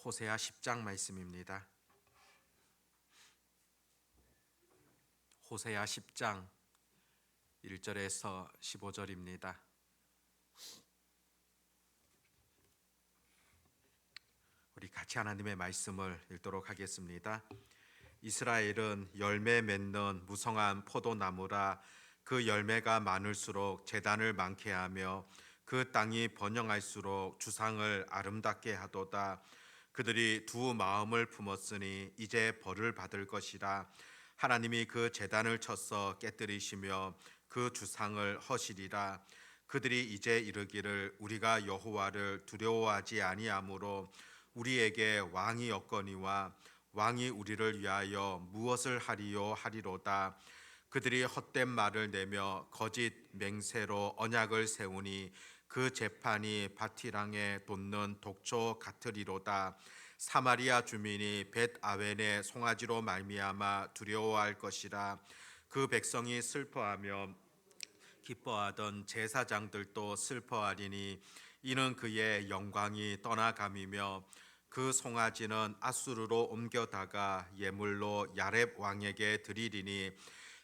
호세아 10장 말씀입니다. 호세아 10장 1절에서 15절입니다. 우리 같이 하나님의 말씀을 읽도록 하겠습니다. 이스라엘은 열매 맺는 무성한 포도나무라. 그 열매가 많을수록 제단을 많게 하며 그 땅이 번영할수록 주상을 아름답게 하도다. 그들이 두 마음을 품었으니 이제 벌을 받을 것이라. 하나님이 그 제단을 쳐서 깨뜨리시며 그 주상을 허시리라. 그들이 이제 이르기를 우리가 여호와를 두려워하지 아니하므로 우리에게 왕이 없거니와 왕이 우리를 위하여 무엇을 하리요 하리로다. 그들이 헛된 말을 내며 거짓 맹세로 언약을 세우니 그 재판이 바티랑에 돋는 독초 같으리로다. 사마리아 주민이 벳 아웬의 송아지로 말미암아 두려워할 것이라. 그 백성이 슬퍼하며 기뻐하던 제사장들도 슬퍼하리니 이는 그의 영광이 떠나감이며 그 송아지는 아수르로 옮겨다가 예물로 야렙 왕에게 드리리니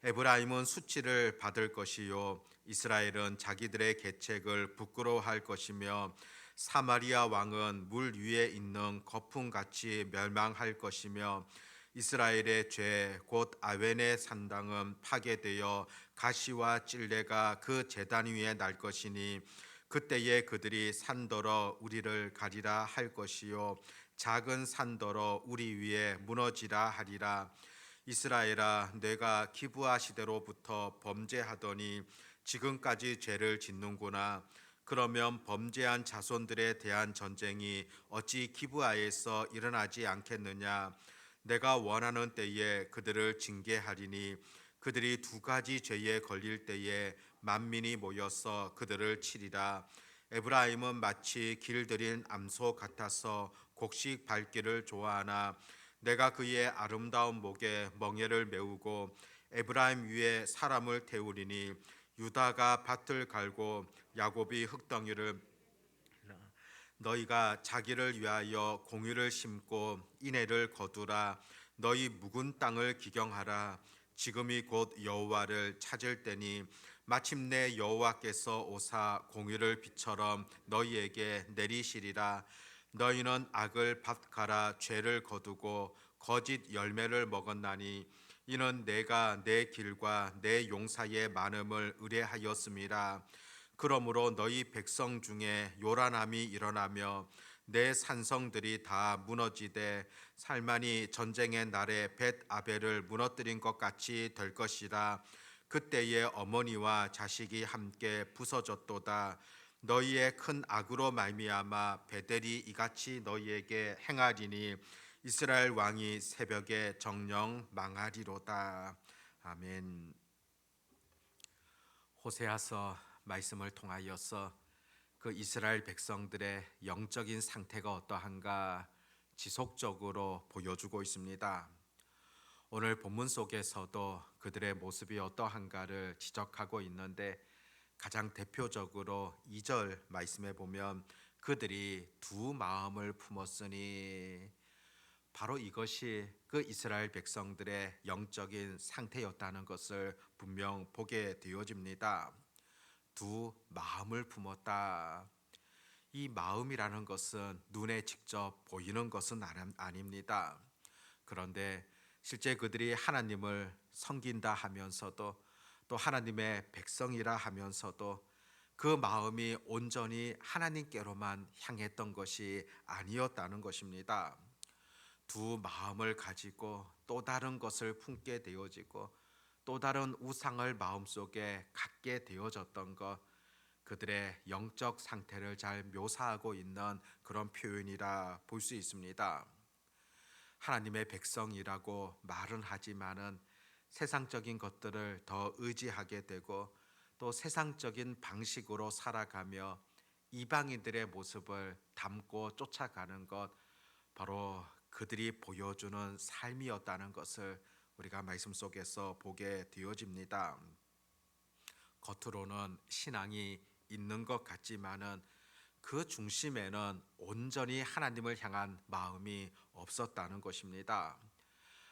에브라임은 수치를 받을 것이요 이스라엘은 자기들의 계책을 부끄러워할 것이며 사마리아 왕은 물 위에 있는 거품같이 멸망할 것이며 이스라엘의 죄 곧 아웬의 산당은 파괴되어 가시와 찔레가 그 제단 위에 날 것이니 그때에 그들이 산더러 우리를 가리라 할 것이요 작은 산더러 우리 위에 무너지라 하리라. 이스라엘아, 내가 기브아 시대로부터 범죄하더니 지금까지 죄를 짓는구나. 그러면 범죄한 자손들에 대한 전쟁이 어찌 기브아에서 일어나지 않겠느냐. 내가 원하는 때에 그들을 징계하리니 그들이 두 가지 죄에 걸릴 때에 만민이 모여서 그들을 치리라. 에브라임은 마치 길들인 암소 같아서 곡식 밟기를 좋아하나 내가 그의 아름다운 목에 멍에를 메우고 에브라임 위에 사람을 태우리니 유다가 밭을 갈고 야곱이 흙덩이를 너희가 자기를 위하여 공유를 심고 인애를 거두라. 너희 묵은 땅을 기경하라. 지금이 곧 여호와를 찾을 때니 마침내 여호와께서 오사 공유를 비처럼 너희에게 내리시리라. 너희는 악을 밭가라 죄를 거두고 거짓 열매를 먹었나니 이는 내가 내 길과 내 용사의 많음을 의뢰하였음이라. 그러므로 너희 백성 중에 요란함이 일어나며 내 산성들이 다 무너지되 살만이 전쟁의 날에 벳 아벨을 무너뜨린 것 같이 될 것이라. 그때에 어머니와 자식이 함께 부서졌도다. 너희의 큰 악으로 말미암아 베델이 이같이 너희에게 행하리니 이스라엘 왕이 새벽에 정령 망하리로다. 아멘. 호세아서 말씀을 통하여서 그 이스라엘 백성들의 영적인 상태가 어떠한가 지속적으로 보여주고 있습니다. 오늘 본문 속에서도 그들의 모습이 어떠한가를 지적하고 있는데 가장 대표적으로 2절 말씀에 보면 그들이 두 마음을 품었으니 바로 이것이 그 이스라엘 백성들의 영적인 상태였다는 것을 분명 보게 되어집니다. 두 마음을 품었다. 이 마음이라는 것은 눈에 직접 보이는 것은 아닙니다. 그런데 실제 그들이 하나님을 섬긴다 하면서도 또 하나님의 백성이라 하면서도 그 마음이 온전히 하나님께로만 향했던 것이 아니었다는 것입니다. 두 마음을 가지고 또 다른 것을 품게 되어지고 또 다른 우상을 마음속에 갖게 되어졌던 것, 그들의 영적 상태를 잘 묘사하고 있는 그런 표현이라 볼 수 있습니다. 하나님의 백성이라고 말은 하지만은 세상적인 것들을 더 의지하게 되고 또 세상적인 방식으로 살아가며 이방인들의 모습을 담고 쫓아가는 것, 바로 그들이 보여주는 삶이었다는 것을 우리가 말씀 속에서 보게 되어집니다. 겉으로는 신앙이 있는 것 같지만은 그 중심에는 온전히 하나님을 향한 마음이 없었다는 것입니다.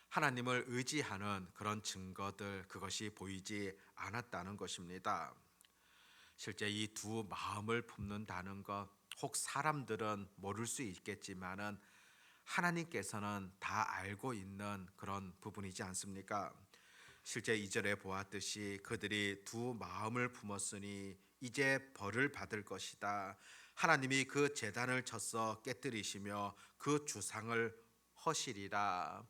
하나님을 의지하는 그런 증거들, 그것이 보이지 않았다는 것입니다. 실제 이 두 마음을 품는다는 것, 혹 사람들은 모를 수 있겠지만은 하나님께서는 다 알고 있는 그런 부분이지 않습니까? 실제 2절에 보았듯이 그들이 두 마음을 품었으니 이제 벌을 받을 것이다. 하나님이 그 제단을 쳐서 깨뜨리시며 그 주상을 허시리라.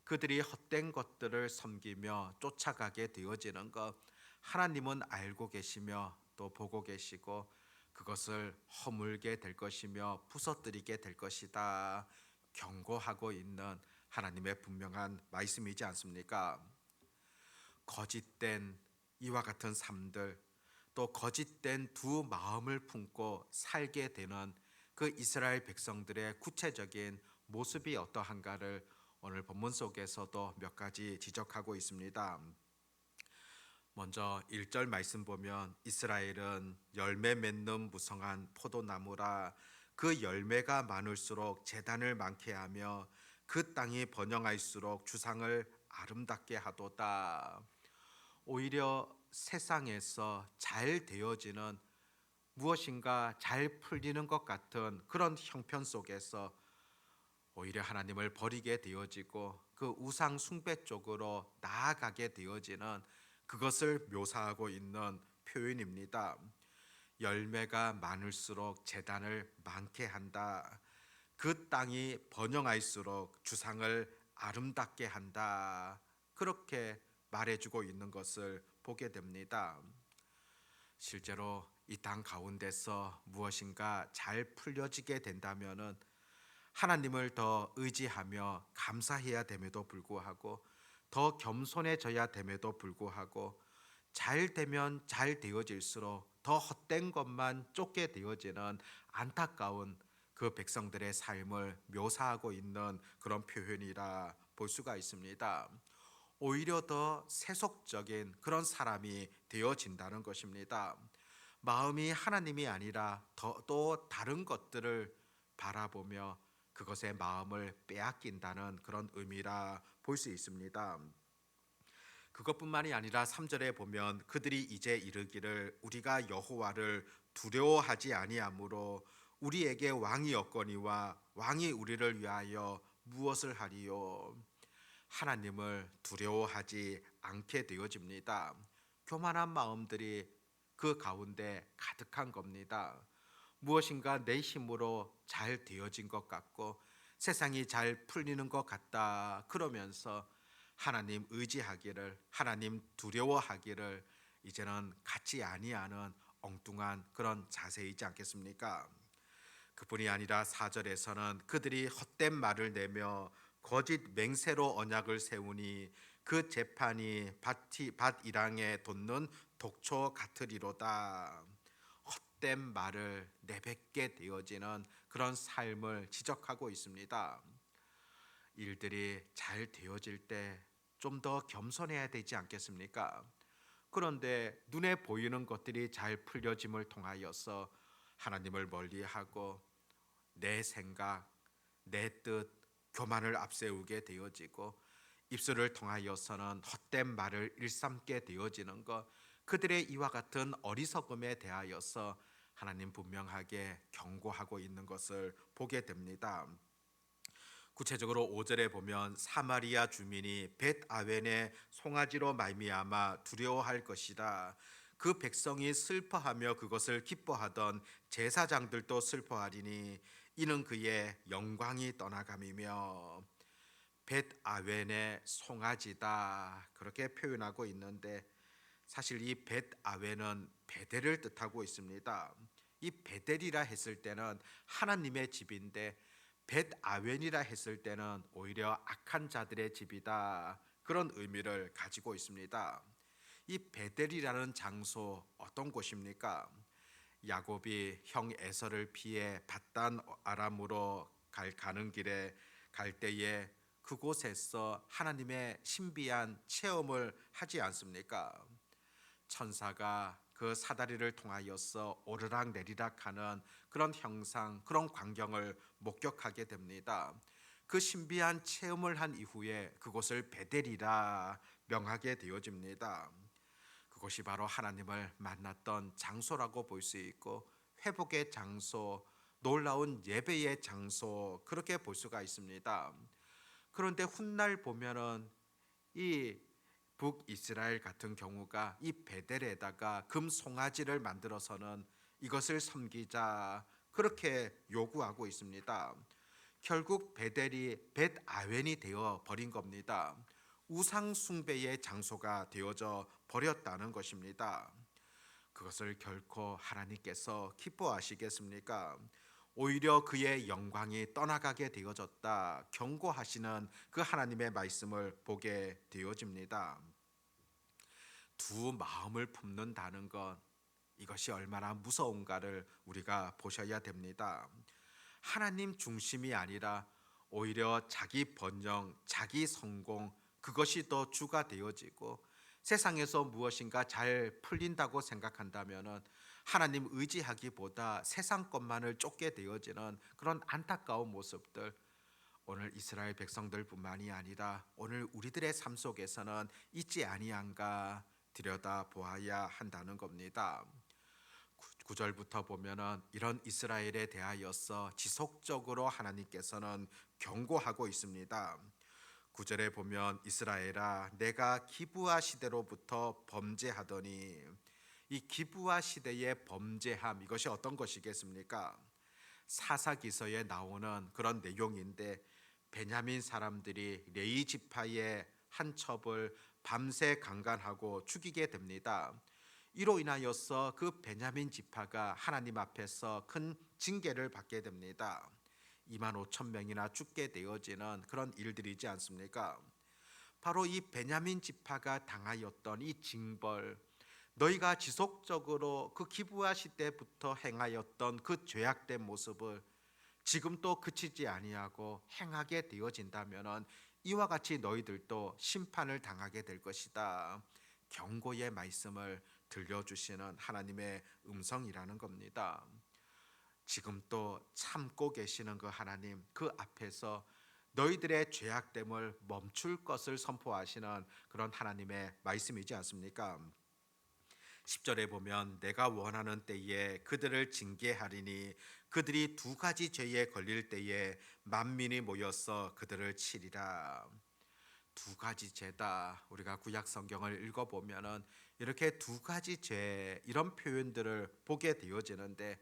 그들이 헛된 것들을 섬기며 쫓아가게 되어지는 것, 하나님은 알고 계시며 또 보고 계시고 그것을 허물게 될 것이며 부서뜨리게 될 것이다 경고하고 있는 하나님의 분명한 말씀이지 않습니까? 거짓된 이와 같은 삶들, 또 거짓된 두 마음을 품고 살게 되는 그 이스라엘 백성들의 구체적인 모습이 어떠한가를 오늘 본문 속에서도 몇 가지 지적하고 있습니다. 먼저 1절 말씀 보면 이스라엘은 열매 맺는 무성한 포도나무라. 그 열매가 많을수록 재단을 많게 하며 그 땅이 번영할수록 주상을 아름답게 하도다. 오히려 세상에서 잘 되어지는 무엇인가 잘 풀리는 것 같은 그런 형편 속에서 오히려 하나님을 버리게 되어지고 그 우상 숭배 쪽으로 나아가게 되어지는 그것을 묘사하고 있는 표현입니다. 열매가 많을수록 재단을 많게 한다. 그 땅이 번영할수록 주상을 아름답게 한다. 그렇게 말해주고 있는 것을 보게 됩니다. 실제로 이 땅 가운데서 무엇인가 잘 풀려지게 된다면은 하나님을 더 의지하며 감사해야 됨에도 불구하고 더 겸손해져야 됨에도 불구하고 잘 되면 잘 되어질수록 더 헛된 것만 쫓게 되어지는 안타까운 그 백성들의 삶을 묘사하고 있는 그런 표현이라 볼 수가 있습니다. 오히려 더 세속적인 그런 사람이 되어진다는 것입니다. 마음이 하나님이 아니라 또 다른 것들을 바라보며 그것의 마음을 빼앗긴다는 그런 의미라 볼 수 있습니다. 그것뿐만이 아니라 3절에 보면 그들이 이제 이르기를 우리가 여호와를 두려워하지 아니하므로 우리에게 왕이 없거니와 왕이 우리를 위하여 무엇을 하리요. 하나님을 두려워하지 않게 되어집니다. 교만한 마음들이 그 가운데 가득한 겁니다. 무엇인가 내 힘으로 잘 되어진 것 같고 세상이 잘 풀리는 것 같다 그러면서 하나님 의지하기를, 하나님 두려워하기를 이제는 갖지 아니하는 엉뚱한 그런 자세이지 않겠습니까? 그뿐이 아니라 4절에서는 그들이 헛된 말을 내며 거짓 맹세로 언약을 세우니 그 재판이 밭이랑에 돋는 독초 같으리로다. 헛된 말을 내뱉게 되어지는 그런 삶을 지적하고 있습니다. 일들이 잘 되어질 때 좀 더 겸손해야 되지 않겠습니까? 그런데 눈에 보이는 것들이 잘 풀려짐을 통하여서 하나님을 멀리하고 내 생각, 내 뜻, 교만을 앞세우게 되어지고 입술을 통하여서는 헛된 말을 일삼게 되어지는 것, 그들의 이와 같은 어리석음에 대하여서 하나님 분명하게 경고하고 있는 것을 보게 됩니다. 구체적으로 5절에 보면 사마리아 주민이 벳아웬의 송아지로 말미암아 두려워할 것이다. 그 백성이 슬퍼하며 그것을 기뻐하던 제사장들도 슬퍼하리니 이는 그의 영광이 떠나감이며 벳아웬의 송아지다 그렇게 표현하고 있는데 사실 이 벳아웬은 베델을 뜻하고 있습니다. 이 베델이라 했을 때는 하나님의 집인데 벳아웬이라 했을 때는 오히려 악한 자들의 집이다 그런 의미를 가지고 있습니다. 이 베델이라는 장소 어떤 곳입니까? 야곱이 형 에서를 피해 밧단 아람으로 가는 길에 갈 때에 그곳에서 하나님의 신비한 체험을 하지 않습니까? 천사가 그 사다리를 통하여서 오르락 내리락하는 그런 형상, 그런 광경을 목격하게 됩니다. 그 신비한 체험을 한 이후에 그곳을 베델이라 명하게 되어집니다. 그것이 바로 하나님을 만났던 장소라고 볼 수 있고 회복의 장소, 놀라운 예배의 장소 그렇게 볼 수가 있습니다. 그런데 훗날 보면은 이 북이스라엘 같은 경우가 이 베델에다가 금 송아지를 만들어서는 이것을 섬기자 그렇게 요구하고 있습니다. 결국 베델이 벳아웬이 되어 버린 겁니다. 우상 숭배의 장소가 되어져 버렸다는 것입니다. 그것을 결코 하나님께서 기뻐하시겠습니까? 오히려 그의 영광이 떠나가게 되어졌다 경고하시는 그 하나님의 말씀을 보게 되어집니다. 두 마음을 품는다는 것, 이것이 얼마나 무서운가를 우리가 보셔야 됩니다. 하나님 중심이 아니라 오히려 자기 번영, 자기 성공, 그것이 더 주가 되어지고 세상에서 무엇인가 잘 풀린다고 생각한다면 하나님 의지하기보다 세상 것만을 쫓게 되어지는 그런 안타까운 모습들, 오늘 이스라엘 백성들뿐만이 아니라 오늘 우리들의 삶 속에서는 있지 아니한가 들여다 보아야 한다는 겁니다. 9절부터 보면은 이런 이스라엘에 대하여서 지속적으로 하나님께서는 경고하고 있습니다. 9절에 보면 이스라엘아 내가 기브아 시대로부터 범죄하더니, 이 기브아 시대의 범죄함 이것이 어떤 것이겠습니까? 사사기서에 나오는 그런 내용인데 베냐민 사람들이 레위 지파의 한 첩을 밤새 강간하고 죽이게 됩니다. 이로 인하여서 그 베냐민 지파가 하나님 앞에서 큰 징계를 받게 됩니다. 2만 5천 명이나 죽게 되어지는 그런 일들이지 않습니까? 바로 이 베냐민 지파가 당하였던 이 징벌, 너희가 지속적으로 그 기브아 시대부터 행하였던 그 죄악된 모습을 지금 또 그치지 아니하고 행하게 되어진다면 이와 같이 너희들도 심판을 당하게 될 것이다. 경고의 말씀을 들려주시는 하나님의 음성이라는 겁니다. 지금 또 참고 계시는 그 하나님, 그 앞에서 너희들의 죄악됨을 멈출 것을 선포하시는 그런 하나님의 말씀이지 않습니까? 10절에 보면 내가 원하는 때에 그들을 징계하리니 그들이 두 가지 죄에 걸릴 때에 만민이 모여서 그들을 치리라. 두 가지 죄다. 우리가 구약 성경을 읽어보면은 이렇게 두 가지 죄 이런 표현들을 보게 되어지는데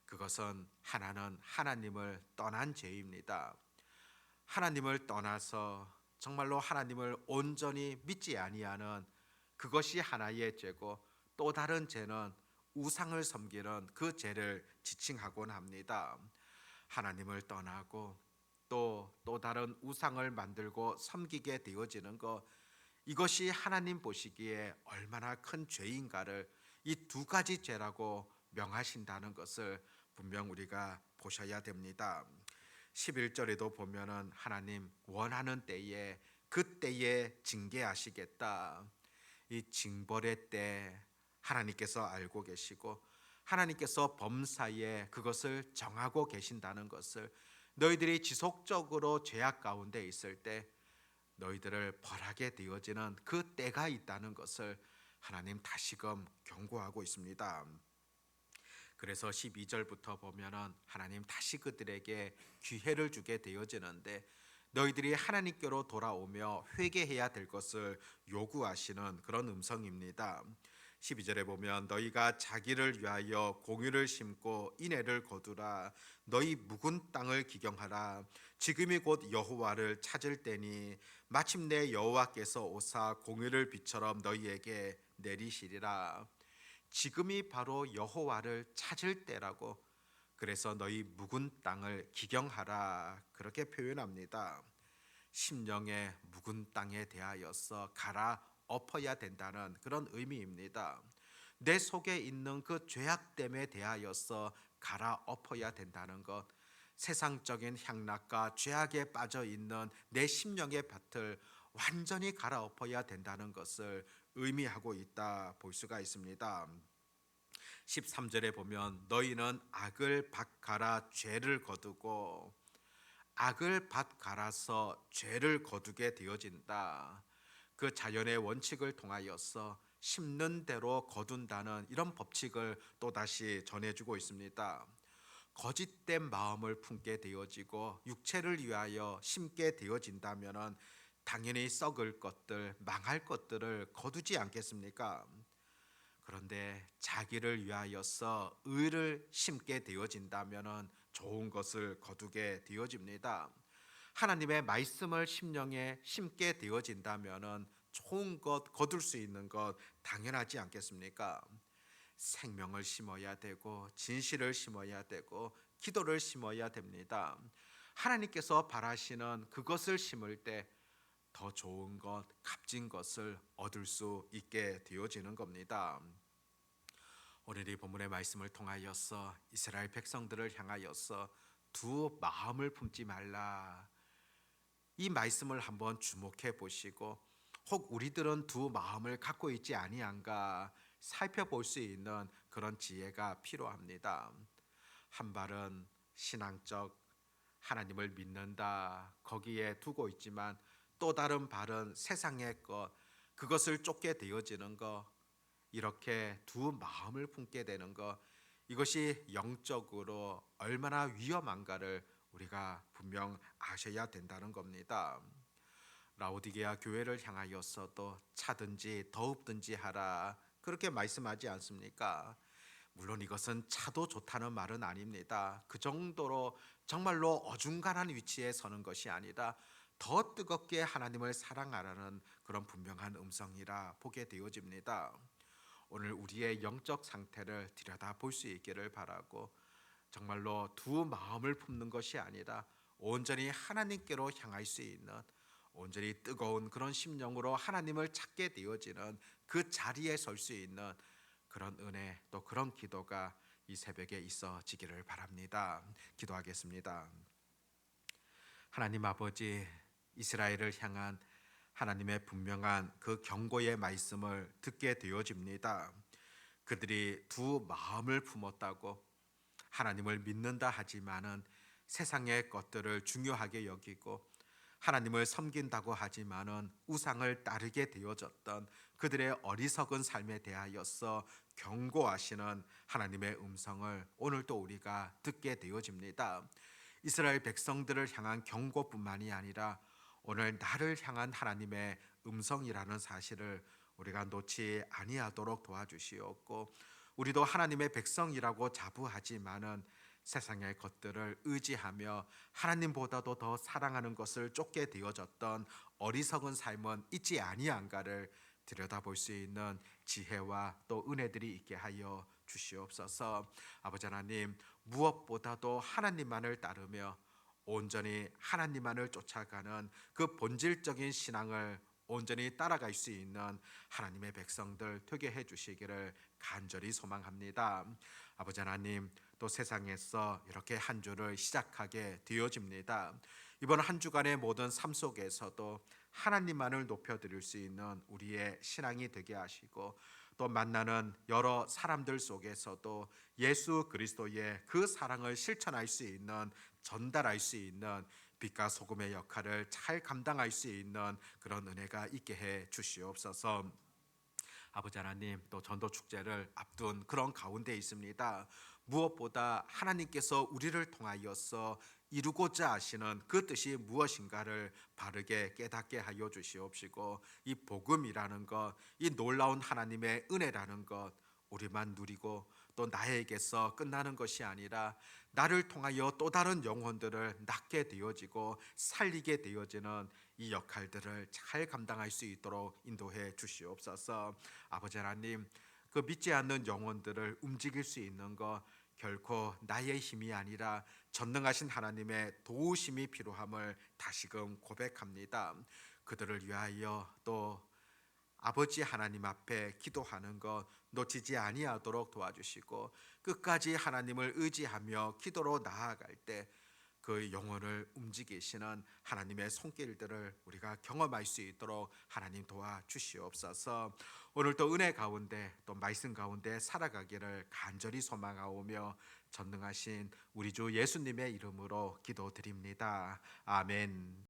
그것은 하나는 하나님을 떠난 죄입니다. 하나님을 떠나서 정말로 하나님을 온전히 믿지 아니하는 그것이 하나의 죄고, 또 다른 죄는 우상을 섬기는 그 죄를 지칭하곤 합니다. 하나님을 떠나고 또 다른 우상을 만들고 섬기게 되어지는 것, 이것이 하나님 보시기에 얼마나 큰 죄인가를 이 두 가지 죄라고 명하신다는 것을 분명 우리가 보셔야 됩니다. 11절에도 보면은 하나님 원하는 때에 그때에 징계하시겠다. 이 징벌의 때 하나님께서 알고 계시고 하나님께서 범사에 그것을 정하고 계신다는 것을, 너희들이 지속적으로 죄악 가운데 있을 때 너희들을 벌하게 되어지는 그 때가 있다는 것을 하나님 다시금 경고하고 있습니다. 그래서 12절부터 보면은 하나님 다시 그들에게 기회를 주게 되어지는데 너희들이 하나님께로 돌아오며 회개해야 될 것을 요구하시는 그런 음성입니다. 12절에 보면 너희가 자기를 위하여 공유를 심고 인애를 거두라. 너희 묵은 땅을 기경하라. 지금이 곧 여호와를 찾을 때니 마침내 여호와께서 오사 공유를 비처럼 너희에게 내리시리라. 지금이 바로 여호와를 찾을 때라고, 그래서 너희 묵은 땅을 기경하라 그렇게 표현합니다. 심령의 묵은 땅에 대하여서 갈아 엎어야 된다는 그런 의미입니다. 내 속에 있는 그 죄악됨에 대하여서 갈아 엎어야 된다는 것, 세상적인 향락과 죄악에 빠져 있는 내 심령의 밭을 완전히 갈아 엎어야 된다는 것을 의미하고 있다 볼 수가 있습니다. 13절에 보면 너희는 악을 밭갈아 죄를 거두고 악을 밭갈아서 죄를 거두게 되어진다. 그 자연의 원칙을 통하여서 심는 대로 거둔다는 이런 법칙을 또다시 전해주고 있습니다. 거짓된 마음을 품게 되어지고 육체를 위하여 심게 되어진다면 당연히 썩을 것들, 망할 것들을 거두지 않겠습니까? 그런데 자기를 위하여서 의를 심게 되어진다면 좋은 것을 거두게 되어집니다. 하나님의 말씀을 심령에 심게 되어진다면 좋은 것 거둘 수 있는 것 당연하지 않겠습니까? 생명을 심어야 되고 진실을 심어야 되고 기도를 심어야 됩니다. 하나님께서 바라시는 그것을 심을 때 더 좋은 것, 값진 것을 얻을 수 있게 되어지는 겁니다. 오늘 이 본문의 말씀을 통하여서 이스라엘 백성들을 향하여서 두 마음을 품지 말라. 이 말씀을 한번 주목해 보시고 혹 우리들은 두 마음을 갖고 있지 아니한가 살펴볼 수 있는 그런 지혜가 필요합니다. 한 발은 신앙적 하나님을 믿는다 거기에 두고 있지만 또 다른 발은 세상의 것 그것을 쫓게 되어지는 것 이렇게 두 마음을 품게 되는 것 이것이 영적으로 얼마나 위험한가를 우리가 분명 아셔야 된다는 겁니다. 라오디게아 교회를 향하여서도 차든지 더웁든지 하라 그렇게 말씀하지 않습니까? 물론 이것은 차도 좋다는 말은 아닙니다. 그 정도로 정말로 어중간한 위치에 서는 것이 아니라 더 뜨겁게 하나님을 사랑하라는 그런 분명한 음성이라 보게 되어집니다. 오늘 우리의 영적 상태를 들여다볼 수 있기를 바라고 정말로 두 마음을 품는 것이 아니라 온전히 하나님께로 향할 수 있는 온전히 뜨거운 그런 심령으로 하나님을 찾게 되어지는 그 자리에 설 수 있는 그런 은혜 또 그런 기도가 이 새벽에 있어지기를 바랍니다. 기도하겠습니다. 하나님 아버지 이스라엘을 향한 하나님의 분명한 그 경고의 말씀을 듣게 되어집니다. 그들이 두 마음을 품었다고 하나님을 믿는다 하지만은 세상의 것들을 중요하게 여기고 하나님을 섬긴다고 하지만은 우상을 따르게 되어졌던 그들의 어리석은 삶에 대하여서 경고하시는 하나님의 음성을 오늘도 우리가 듣게 되어집니다. 이스라엘 백성들을 향한 경고뿐만이 아니라 오늘 나를 향한 하나님의 음성이라는 사실을 우리가 놓지 아니하도록 도와주시옵고 우리도 하나님의 백성이라고 자부하지만은 세상의 것들을 의지하며 하나님보다도 더 사랑하는 것을 쫓게 되어졌던 어리석은 삶은 있지 아니한가를 들여다볼 수 있는 지혜와 또 은혜들이 있게 하여 주시옵소서. 아버지 하나님 무엇보다도 하나님만을 따르며 온전히 하나님만을 쫓아가는 그 본질적인 신앙을 온전히 따라갈 수 있는 하나님의 백성들 되게 해 주시기를 간절히 소망합니다. 아버지 하나님 또 세상에서 이렇게 한 주를 시작하게 되어집니다. 이번 한 주간의 모든 삶 속에서도 하나님만을 높여드릴 수 있는 우리의 신앙이 되게 하시고 또 만나는 여러 사람들 속에서도 예수 그리스도의 그 사랑을 실천할 수 있는 전달할 수 있는 빛과 소금의 역할을 잘 감당할 수 있는 그런 은혜가 있게 해 주시옵소서. 아버지 하나님 또 전도 축제를 앞둔 그런 가운데 있습니다. 무엇보다 하나님께서 우리를 통하여서 이루고자 하시는 그 뜻이 무엇인가를 바르게 깨닫게 하여 주시옵시고 이 복음이라는 것, 이 놀라운 하나님의 은혜라는 것 우리만 누리고 또 나에게서 끝나는 것이 아니라 나를 통하여 또 다른 영혼들을 낳게 되어지고 살리게 되어지는 이 역할들을 잘 감당할 수 있도록 인도해 주시옵소서. 아버지 하나님 그 믿지 않는 영혼들을 움직일 수 있는 것 결코 나의 힘이 아니라 전능하신 하나님의 도우심이 필요함을 다시금 고백합니다. 그들을 위하여 또 아버지 하나님 앞에 기도하는 것 놓치지 아니하도록 도와주시고 끝까지 하나님을 의지하며 기도로 나아갈 때 그 영혼을 움직이시는 하나님의 손길들을 우리가 경험할 수 있도록 하나님 도와주시옵소서. 오늘도 은혜 가운데 또 말씀 가운데 살아가기를 간절히 소망하오며 전능하신 우리 주 예수님의 이름으로 기도드립니다. 아멘.